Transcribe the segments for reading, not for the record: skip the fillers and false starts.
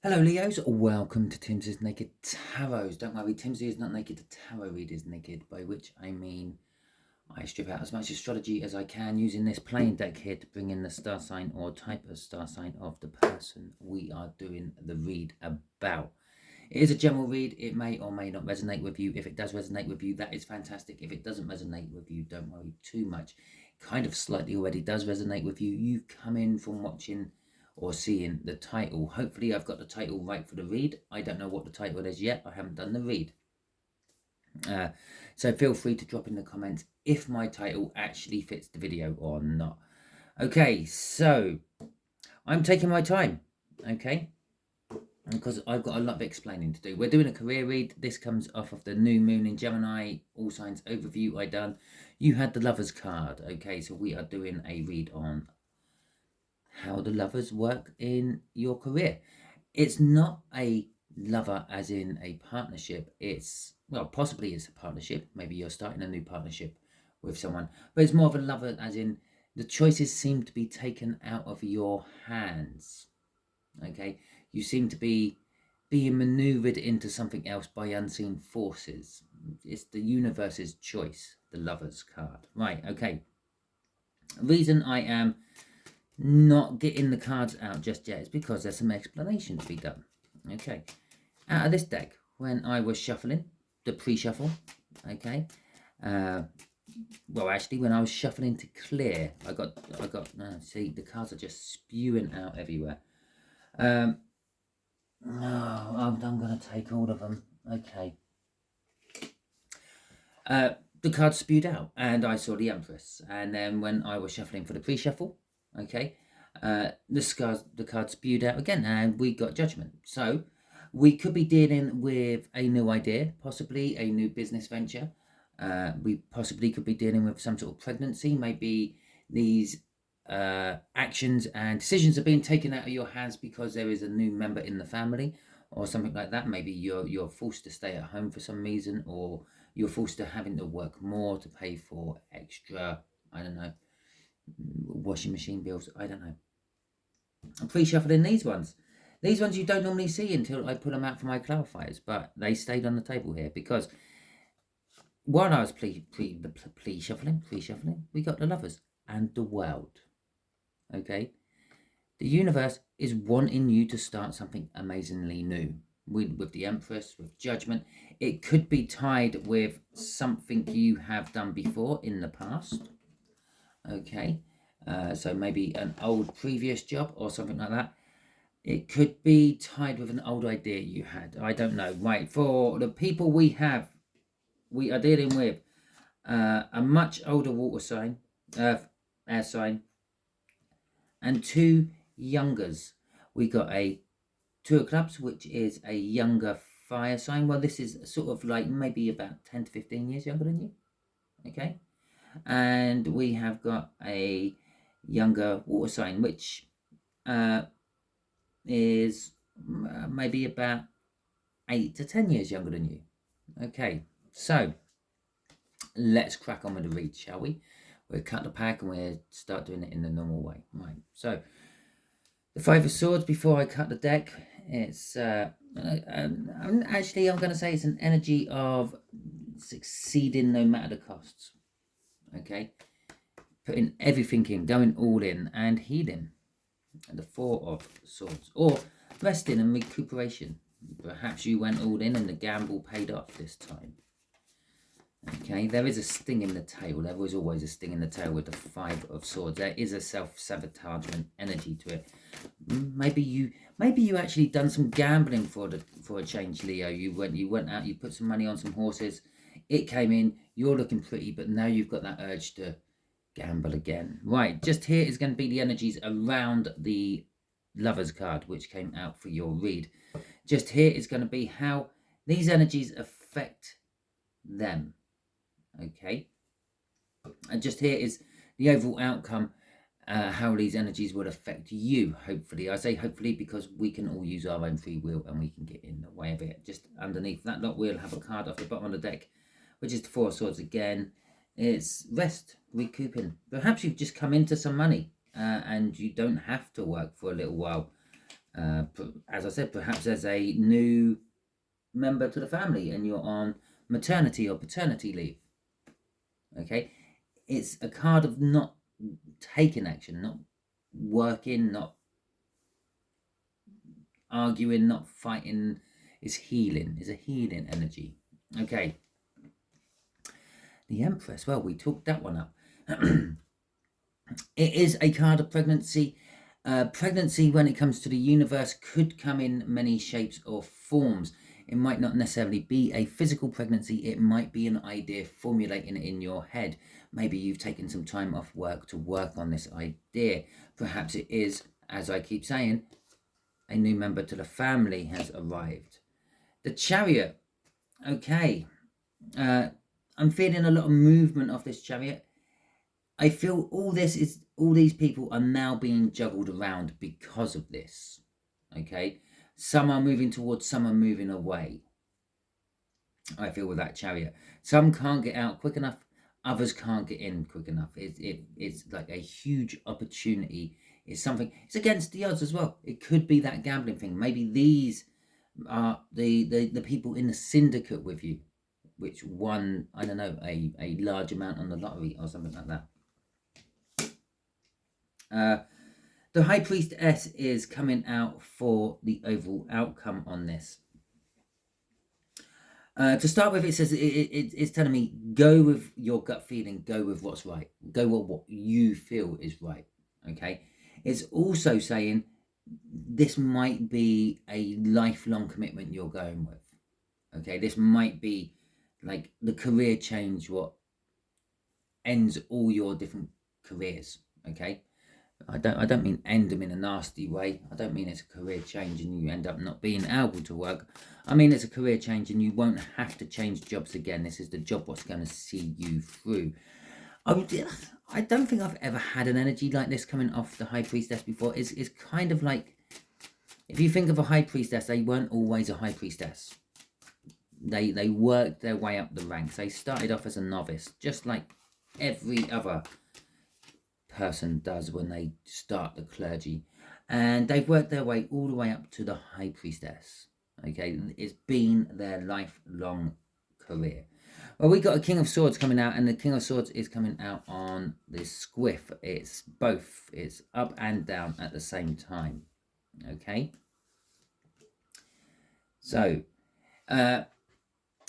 Hello Leos, welcome to Timsy's Naked Tarot. Don't worry, Timsy is not naked, the tarot read is naked, by which I mean I strip out as much astrology as I can using this plain deck here to bring in the star sign or type of star sign of the person we are doing the read about. It is a general read, it may or may not resonate with you. If it does resonate with you, that is fantastic. If it doesn't resonate with you, don't worry too much. Kind of slightly already does resonate with you. You've come in from watching or seeing the title. Hopefully I've got the title right for the read. I don't know what the title is yet. I haven't done the read. So feel free to drop in the comments if my title actually fits the video or not. Okay, so I'm taking my time, okay? Because I've got a lot of explaining to do. We're doing a career read. This comes off of the new moon in Gemini, all signs overview I done. You had the Lovers card, okay? So we are doing a read on how the lovers work in your career. It's not a lover as in a partnership. It's, well, possibly it's a partnership. Maybe you're starting a new partnership with someone, but it's more of a lover as in the choices seem to be taken out of your hands. Okay, you seem to be being maneuvered into something else by unseen forces. It's the universe's choice, the Lovers card. Right, okay. Reason I am not getting the cards out just yet is because there's some explanation to be done. Okay, out of this deck, when I was shuffling, the pre-shuffle, okay, well, actually, when I was shuffling to clear, I got, see, the cards are just spewing out everywhere. No, I'm going to take all of them. Okay. The cards spewed out, and I saw the Empress. And then when I was shuffling for the pre-shuffle, okay, the card spewed out again, and we got Judgment. So we could be dealing with a new idea, possibly a new business venture. We possibly could be dealing with some sort of pregnancy. Maybe these actions and decisions are being taken out of your hands because there is a new member in the family or something like that. Maybe you're forced to stay at home for some reason, or you're forced to having to work more to pay for extra, I don't know, washing machine bills. I don't know. I'm pre-shuffling these ones. These ones you don't normally see until I put them out for my clarifiers, but they stayed on the table here because while I was pre-shuffling, we got the Lovers and the World. Okay, the universe is wanting you to start something amazingly new. With the Empress, with Judgment, it could be tied with something you have done before in the past. Okay, so maybe an old previous job or something like that. It could be tied with an old idea you had. I don't know. Right, for the people we are dealing with a much older water sign, air sign, and two youngers. We got a Two of Clubs, which is a younger fire sign. Well, this is sort of like maybe about 10 to 15 years younger than you. Okay. And we have got a younger water sign, which is maybe about 8 to 10 years younger than you. Okay. So let's crack on with the read, shall we? We'll cut the pack and we'll start doing it in the normal way. Right. So the Five of Swords, before I cut the deck, it's actually I'm going to say it's an energy of succeeding no matter the costs. Okay, putting everything in, going all in, and healing. And the Four of Swords, or resting and recuperation. Perhaps you went all in and the gamble paid off this time. Okay, there is a sting in the tail. There was always a sting in the tail with the Five of Swords. There is a self-sabotagement energy to it. Maybe you actually done some gambling for a change, Leo. You went out, you put some money on some horses. It came in. You're looking pretty, but now you've got that urge to gamble again. Right, just here is going to be the energies around the Lovers card, which came out for your read. Just here is going to be how these energies affect them. Okay, and just here is the overall outcome, how these energies will affect you. Hopefully, I say hopefully because we can all use our own free will and we can get in the way of it. Just underneath that lot, we'll have a card off the bottom of the deck, which is the Four of Swords again. It's rest, recouping. Perhaps you've just come into some money and you don't have to work for a little while. As I said, perhaps there's a new member to the family and you're on maternity or paternity leave. Okay, it's a card of not taking action, not working, not arguing, not fighting. It's healing. It's a healing energy. Okay. The Empress. Well, we talked that one up. It is a card of pregnancy. Pregnancy, when it comes to the universe, could come in many shapes or forms. It might not necessarily be a physical pregnancy. It might be an idea formulating in your head. Maybe you've taken some time off work to work on this idea. Perhaps it is, as I keep saying, a new member to the family has arrived. The Chariot. Okay. I'm feeling a lot of movement off this Chariot. I feel all these people are now being juggled around because of this. Okay. Some are moving towards, some are moving away. I feel with that Chariot. Some can't get out quick enough, others can't get in quick enough. It's like a huge opportunity. It's something, it's against the odds as well. It could be that gambling thing. Maybe these are the people in the syndicate with you, which won, I don't know, a large amount on the lottery or something like that. The High Priestess is coming out for the overall outcome on this. To start with, it says it's telling me go with your gut feeling, go with what's right, go with what you feel is right. Okay. It's also saying this might be a lifelong commitment you're going with. Okay, this might be like the career change, what ends all your different careers. Okay, I don't mean end them in a nasty way. I don't mean it's a career change and you end up not being able to work. I mean it's a career change and you won't have to change jobs again. This is the job what's going to see you through. I don't think I've ever had an energy like this coming off the High Priestess before. It's kind of like, if you think of a High Priestess, they weren't always a High Priestess. They worked their way up the ranks. They started off as a novice, just like every other person does when they start the clergy. And they've worked their way all the way up to the High Priestess. Okay, it's been their lifelong career. Well, we got a King of Swords coming out, and the King of Swords is coming out on this squiff. It's both. It's up and down at the same time. Okay. So,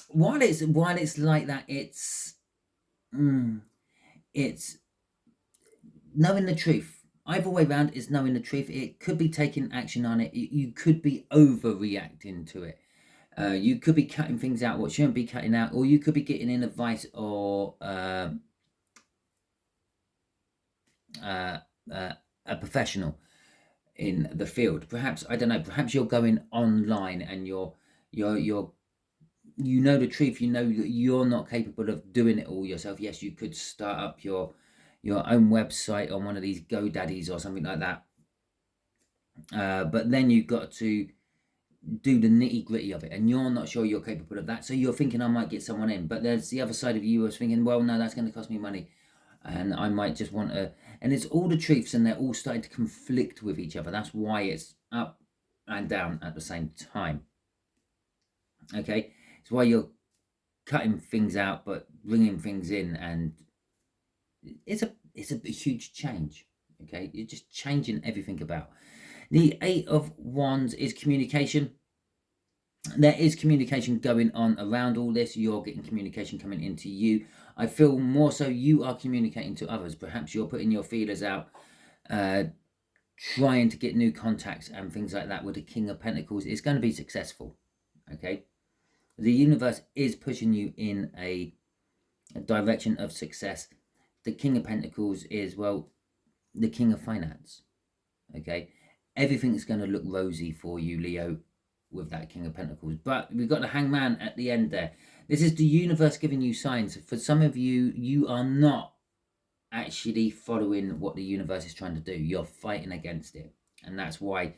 while it's like that, it's knowing the truth. Either way round is knowing the truth. It could be taking action on it. You could be overreacting to it. You could be cutting things out what shouldn't be cutting out, or you could be getting in advice or a professional in the field. Perhaps, I don't know, perhaps you're going online and you're you know the truth. You know that you're not capable of doing it all yourself. Yes, you could start up your own website on one of these GoDaddies or something like that. But then you've got to do the nitty gritty of it, and you're not sure you're capable of that. So you're thinking, I might get someone in, but there's the other side of you who's thinking, well, no, that's going to cost me money, and I might just want to. And it's all the truths, and they're all starting to conflict with each other. That's why it's up and down at the same time. Okay, it's why you're cutting things out but bringing things in, and it's a huge change. Okay, you're just changing everything about. The Eight of Wands is communication. There is communication going on around all this. You're getting communication coming into you. I feel more so you are communicating to others. Perhaps you're putting your feelers out, trying to get new contacts and things like that with the King of Pentacles. It's going to be successful. Okay, the universe is pushing you in a direction of success. The King of Pentacles is, well, the King of Finance. Okay, everything's going to look rosy for you, Leo, with that King of Pentacles. But we've got the Hangman at the end there. This is the universe giving you signs. For some of you, you are not actually following what the universe is trying to do. You're fighting against it. And that's why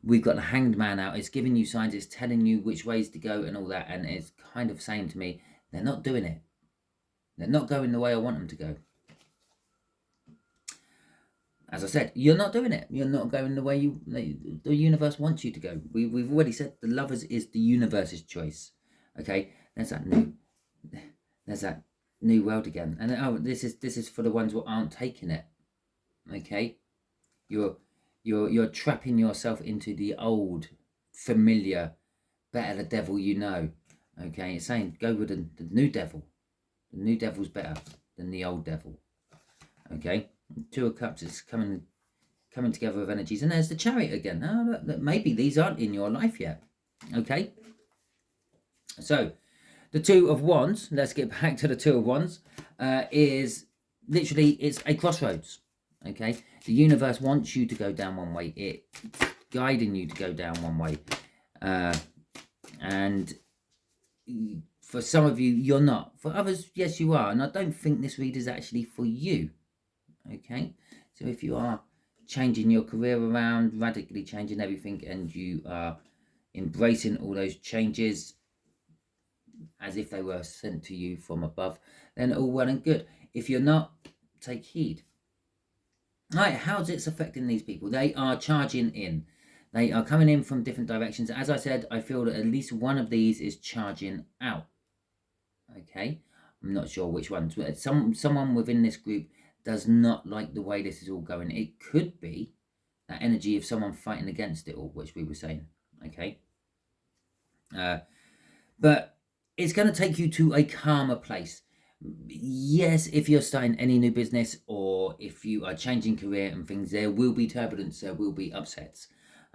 we've got the Hanged Man out. It's giving you signs. It's telling you which ways to go and all that. And it's kind of saying to me, they're not doing it. They're not going the way I want them to go. as I said, you're not doing it. You're not going the way the universe wants you to go. We've already said the Lovers is the universe's choice. Okay, there's that new world again. And oh, this is for the ones who aren't taking it. Okay, you're trapping yourself into the old, familiar, better the devil you know. Okay, it's saying go with the new devil. The new devil's better than the old devil. Okay, Two of Cups is coming together with energies, and there's the Chariot again. Oh, look, maybe these aren't in your life yet. Okay, so the Two of Wands, let's get back to the Two of Wands, is literally, it's a crossroads. Okay, the universe wants you to go down one way. It's guiding you to go down one way, and for some of you, you're not. For others, yes, you are. And I don't think this read is actually for you. Okay, so if you are changing your career around, radically changing everything, and you are embracing all those changes as if they were sent to you from above, then all well and good. If you're not, take heed. All right, how's it affecting these people? They are charging in. They are coming in from different directions. As I said, I feel that at least one of these is charging out. Okay, I'm not sure which ones. Someone within this group does not like the way this is all going. It could be that energy of someone fighting against it all, which we were saying. Okay, but it's going to take you to a calmer place. Yes, if you're starting any new business, or if you are changing career and things, there will be turbulence, there will be upsets.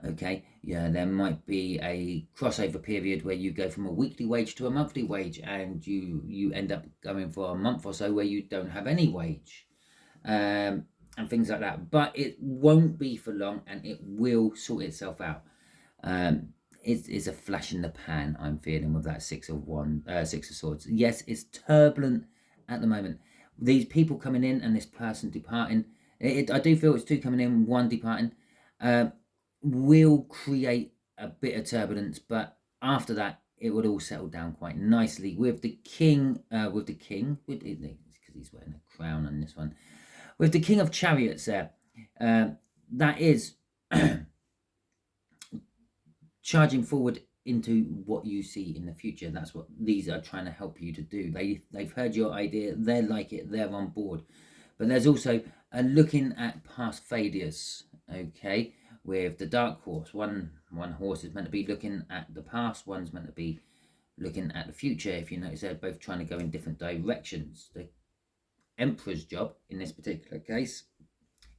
Okay, yeah, there might be a crossover period where you go from a weekly wage to a monthly wage, and you end up going for a month or so where you don't have any wage, and things like that. But it won't be for long, and it will sort itself out. It's a flash in the pan I'm feeling with that Six of Swords. Yes, it's turbulent at the moment. These people coming in and this person departing. I do feel it's two coming in, one departing. Will create a bit of turbulence, but after that it would all settle down quite nicely. With the king, because he's wearing a crown on this one, with the King of Chariots there, that is charging forward into what you see in the future. That's what these are trying to help you to do. They've heard your idea, they like it, they're on board. But there's also a looking at past failures. Okay, with the Dark Horse, one horse is meant to be looking at the past, one's meant to be looking at the future. If you notice, they're both trying to go in different directions. The Emperor's job in this particular case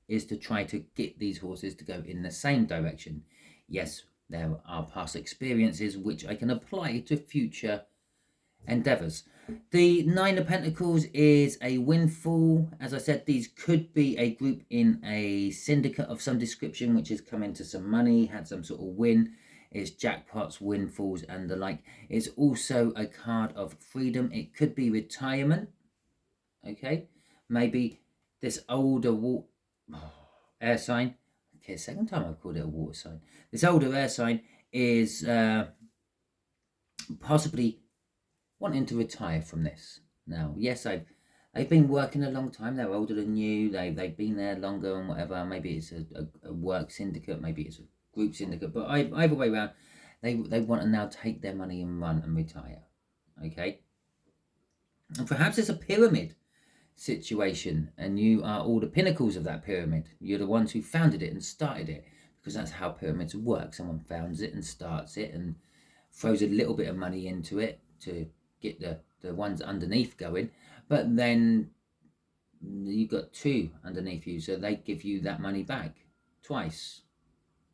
is to try to get these horses to go in the same direction. Yes, there are past experiences which I can apply to future endeavors. The Nine of Pentacles is a windfall. As I said, these could be a group in a syndicate of some description which has come into some money, had some sort of win. It's jackpots, windfalls, and the like. It's also a card of freedom. It could be retirement. Okay, maybe this older air sign. Okay, second time I've called it a water sign. This older air sign is possibly wanting to retire from this. Now, yes, they've been working a long time. They're older than you. They've been there longer and whatever. Maybe it's a work syndicate. Maybe it's a group syndicate. But either way around, they want to now take their money and run and retire. Okay, and perhaps it's a pyramid situation, and you are all the pinnacles of that pyramid. You're the ones who founded it and started it, because that's how pyramids work. Someone founds it and starts it and throws a little bit of money into it to get the ones underneath going, but then you've got two underneath you, so they give you that money back twice.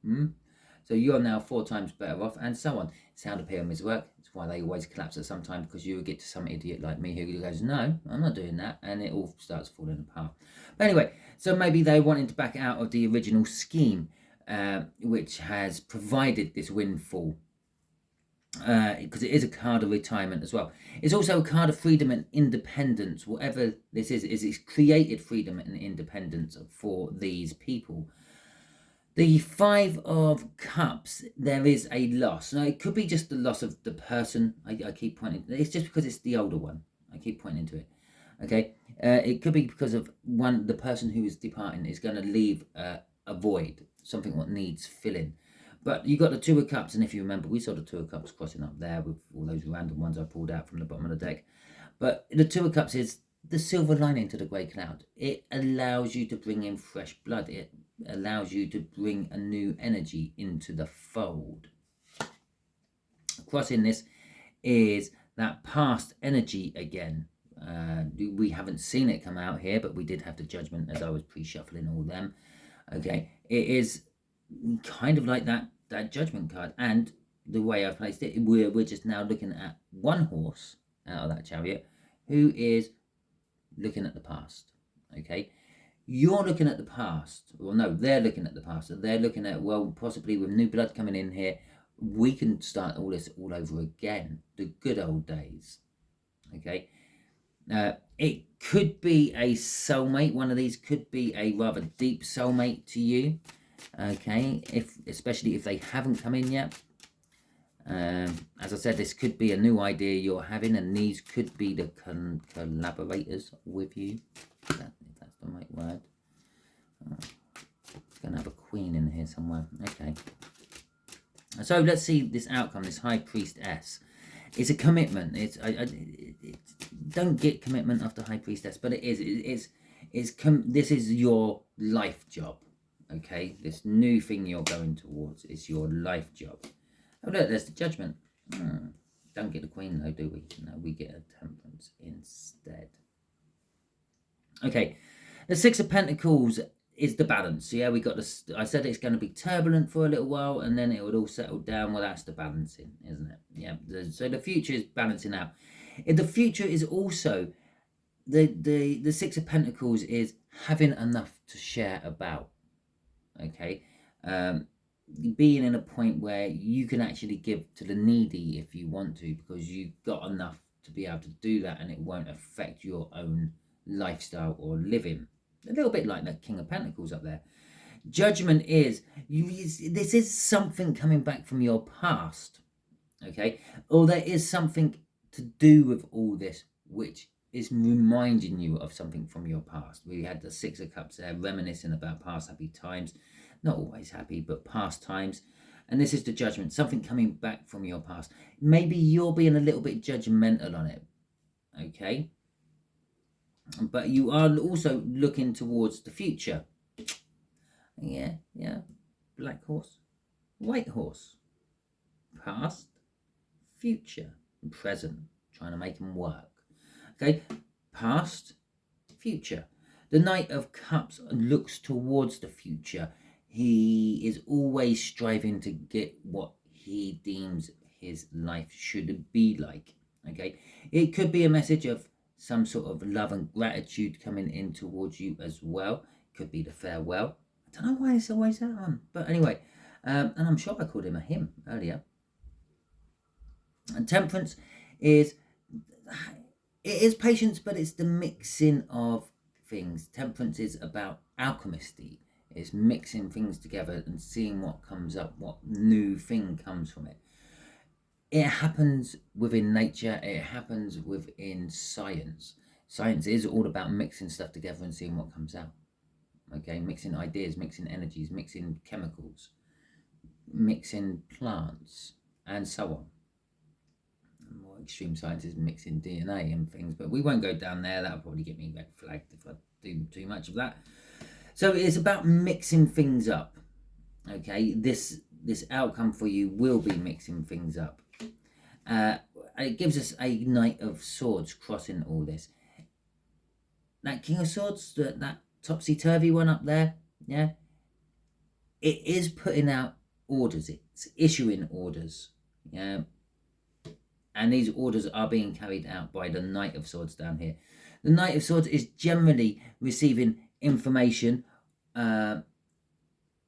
So you're now 4 times better off, and so on. It's how the pyramids work. It's why they always collapse at some time, because you get to some idiot like me who goes, no, I'm not doing that, and it all starts falling apart. But anyway, so maybe they wanted to back out of the original scheme, which has provided this windfall, because it is a card of retirement as well. It's also a card of freedom and independence. Whatever this is it's created freedom and independence for these people. The Five of Cups, there is a loss. Now, it could be just the loss of the person. I keep pointing. It's just because it's the older one. I keep pointing to it. Okay, it could be because of the person who is departing is going to leave a void, something what needs filling. But you got the Two of Cups, and if you remember, we saw the Two of Cups crossing up there with all those random ones I pulled out from the bottom of the deck. But the Two of Cups is the silver lining to the grey cloud. It allows you to bring in fresh blood. It allows you to bring a new energy into the fold. Crossing this is that past energy again. We haven't seen it come out here, but we did have the Judgment as I was pre-shuffling all them. Okay, it is kind of like that Judgment card, and the way I've placed it, we're just now looking at one horse out of that chariot who is looking at the past. Okay, you're looking at the past, or no, they're looking at the past. So they're looking at, well, possibly with new blood coming in here, we can start all this all over again, the good old days. Okay, it could be a soulmate. One of these could be a rather deep soulmate to you. Okay, especially if they haven't come in yet. As I said, this could be a new idea you're having, and these could be the collaborators with you. If that's the right word. It's going to have a queen in here somewhere. Okay. So let's see this outcome. This High Priestess. It's a commitment. It's don't get commitment after High Priestess, but it is. This is your life job. Okay, this new thing you're going towards is your life job. Oh look, there's the Judgment. Don't get the Queen though, do we? No, we get a Temperance instead. Okay, the Six of Pentacles is the balance. Yeah, we got this. I said it's going to be turbulent for a little while, and then it would all settle down. Well, that's the balancing, isn't it? Yeah. So the future is balancing out. The future is also the Six of Pentacles is having enough to share about. Okay, being in a point where you can actually give to the needy if you want to, because you've got enough to be able to do that, and it won't affect your own lifestyle or living. A little bit like the King of Pentacles up there. Judgment is this is something coming back from your past, okay, or there is something to do with all this which is reminding you of something from your past. We had the Six of Cups there, reminiscing about past happy times, not always happy, but past times. And this is the Judgment, something coming back from your past. Maybe you're being a little bit judgmental on it, okay, but you are also looking towards the future. Yeah, black horse, white horse, past, future, and present, trying to make them work. Okay, past, future. The Knight of Cups looks towards the future. He is always striving to get what he deems his life should be like. Okay, it could be a message of some sort of love and gratitude coming in towards you as well. It could be the farewell. I don't know why it's always that one, but anyway, and I'm sure I called him a him earlier. And Temperance is, it is patience, but it's the mixing of things. Temperance is about alchemisty. It's mixing things together and seeing what comes up, what new thing comes from it. It happens within nature. It happens within science. Science is all about mixing stuff together and seeing what comes out. Okay, mixing ideas, mixing energies, mixing chemicals, mixing plants, and so on. More extreme science is mixing DNA and things, but we won't go down there. That'll probably get me red flagged if I do too much of that. So it's about mixing things up. Okay, this outcome for you will be mixing things up. It gives us a Knight of Swords crossing all this. That King of Swords, that topsy-turvy one up there, yeah, it is putting out orders. It's issuing orders, yeah, and these orders are being carried out by the Knight of Swords down here. The Knight of Swords is generally receiving information, but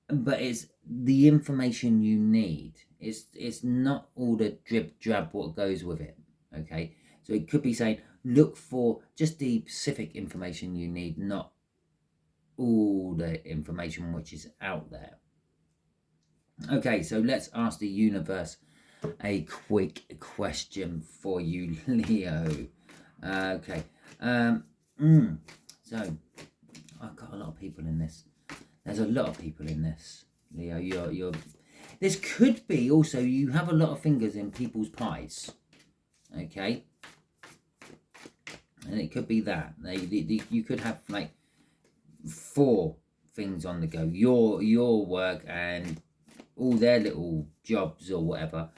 it's the information you need. It's not all the drip drab what goes with it. Okay, so it could be saying look for just the specific information you need, not all the information which is out there. Okay, so let's ask the universe a quick question for you, Leo. Okay, So I've got a lot of people in this. There's a lot of people in this, Leo. You're. This could be also you have a lot of fingers in people's pies. Okay. And it could be that you could have like 4 things on the go. Your work and all their little jobs or whatever.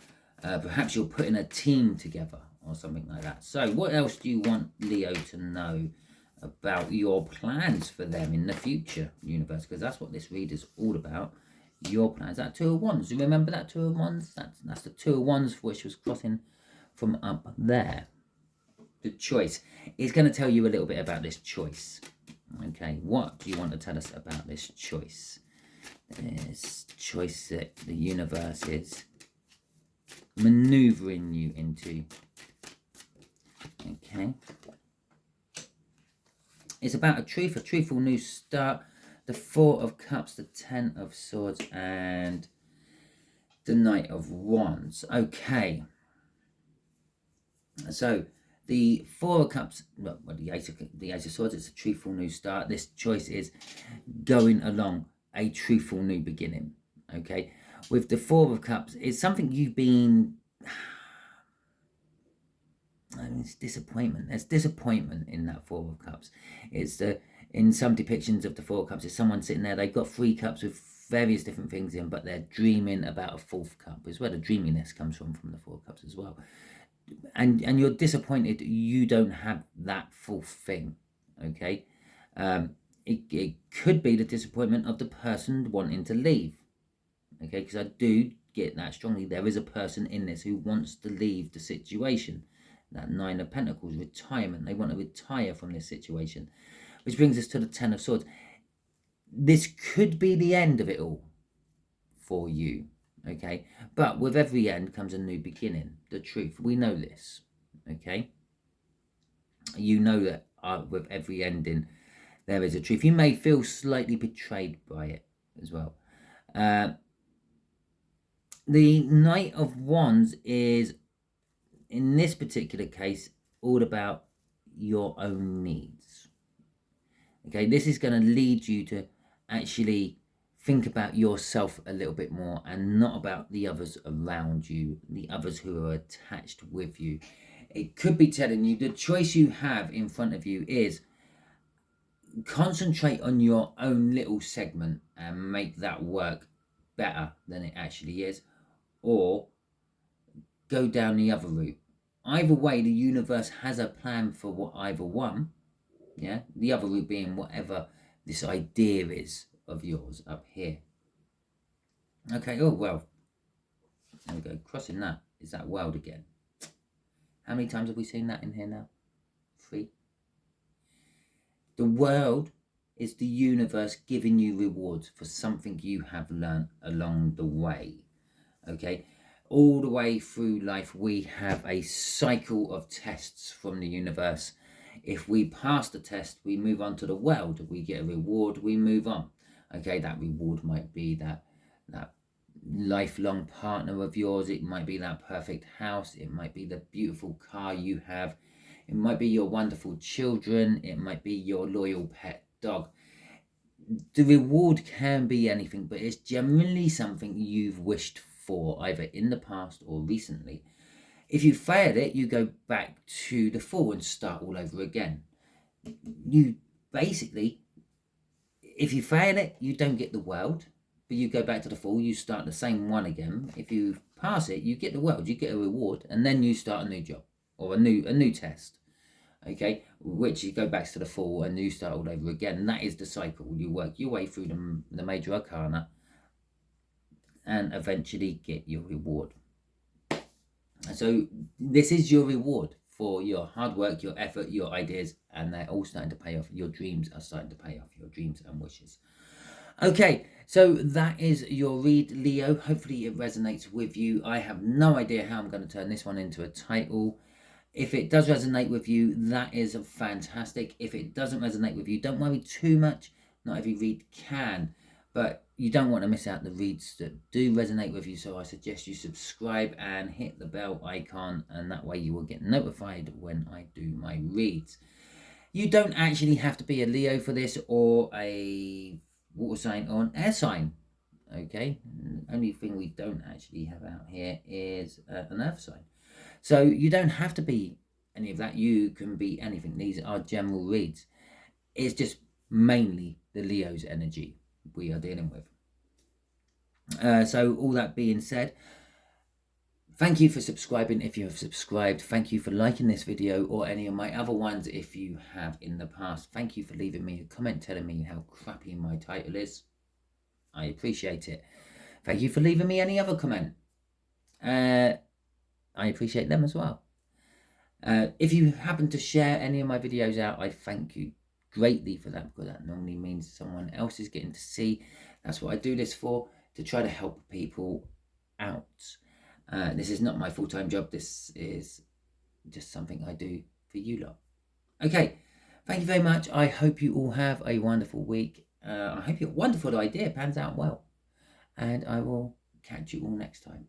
Perhaps you're putting a team together or something like that. So what else do you want Leo to know about your plans for them in the future, universe? Because that's what this read is all about. Your plans. That 2 of Wands. Do you remember that 2 of Wands? That's the 2 of Wands which was crossing from up there. The choice is going to tell you a little bit about this choice. Okay, what do you want to tell us about this choice? This choice that the universe is maneuvering you into. Okay. It's about a truthful new start. The 4 of Cups, the 10 of Swords, and the Knight of Wands. Okay. So, the 4 of Cups, well, the Ace of Swords, it's a truthful new start. This choice is going along a truthful new beginning. Okay. With the 4 of Cups, it's something you've been... I mean, it's disappointment. There's disappointment in that 4 of Cups. It's in some depictions of the 4 of Cups, it's someone sitting there, they've got 3 cups with various different things in, but they're dreaming about a 4th cup. It's where the dreaminess comes from the 4 of Cups as well. And you're disappointed you don't have that 4th thing, okay? It could be the disappointment of the person wanting to leave, okay? Because I do get that strongly. There is a person in this who wants to leave the situation. That 9 of Pentacles, retirement. They want to retire from this situation. Which brings us to the 10 of Swords. This could be the end of it all for you. Okay, but with every end comes a new beginning. The truth, we know this. Okay, you know that with every ending there is a truth. You may feel slightly betrayed by it as well. The Knight of Wands is, in this particular case, all about your own needs. Okay, this is going to lead you to actually think about yourself a little bit more and not about the others around you, the others who are attached with you. It could be telling you the choice you have in front of you is concentrate on your own little segment and make that work better than it actually is, or go down the other route. Either way, the universe has a plan for what either one. Yeah, the other route being whatever this idea is of yours up here. Okay, oh well, there we go, crossing that is that world again. How many times have we seen that in here now? 3. The world is the universe giving you rewards for something you have learned along the way. Okay, all the way through life we have a cycle of tests from the universe. If we pass the test, we move on to the world. We get a reward, we move on. Okay, that reward might be that lifelong partner of yours. It might be that perfect house. It might be the beautiful car you have. It might be your wonderful children. It might be your loyal pet dog. The reward can be anything, but it's generally something you've wished for, either in the past or recently. If you failed it, you go back to the Fool and start all over again. You basically, if you fail it, you don't get the world, but you go back to the Fool, you start the same one again. If you pass it, you get the world, you get a reward, and then you start a new job or a new test. Okay, which you go back to the Fool and you start all over again. And that is the cycle. You work your way through the major arcana and eventually get your reward. So this is your reward for your hard work, your effort, your ideas, and they're all starting to pay off. Your dreams are starting to pay off, your dreams and wishes. Okay, so that is your read, Leo. Hopefully it resonates with you. I have no idea how I'm going to turn this one into a title. If it does resonate with you, that is fantastic. If it doesn't resonate with you, don't worry too much. Not every read can, but you don't want to miss out the reads that do resonate with you. So I suggest you subscribe and hit the bell icon, and that way you will get notified when I do my reads. You don't actually have to be a Leo for this, or a water sign or an air sign. Okay, the only thing we don't actually have out here is an earth sign. So you don't have to be any of that. You can be anything. These are general reads. It's just mainly the Leo's energy we are dealing with. So all that being said, thank you for subscribing if you have subscribed. Thank you for liking this video or any of my other ones if you have in the past. Thank you for leaving me a comment telling me how crappy my title is. I appreciate it. Thank you for leaving me any other comment. I appreciate them as well. If you happen to share any of my videos out, I thank you greatly for that, because that normally means someone else is getting to see. That's what I do this for, to try to help people out. This is not my full-time job. This is just something I do for you lot. Okay, thank you very much. I hope you all have a wonderful week. I hope your wonderful idea pans out well. And I will catch you all next time.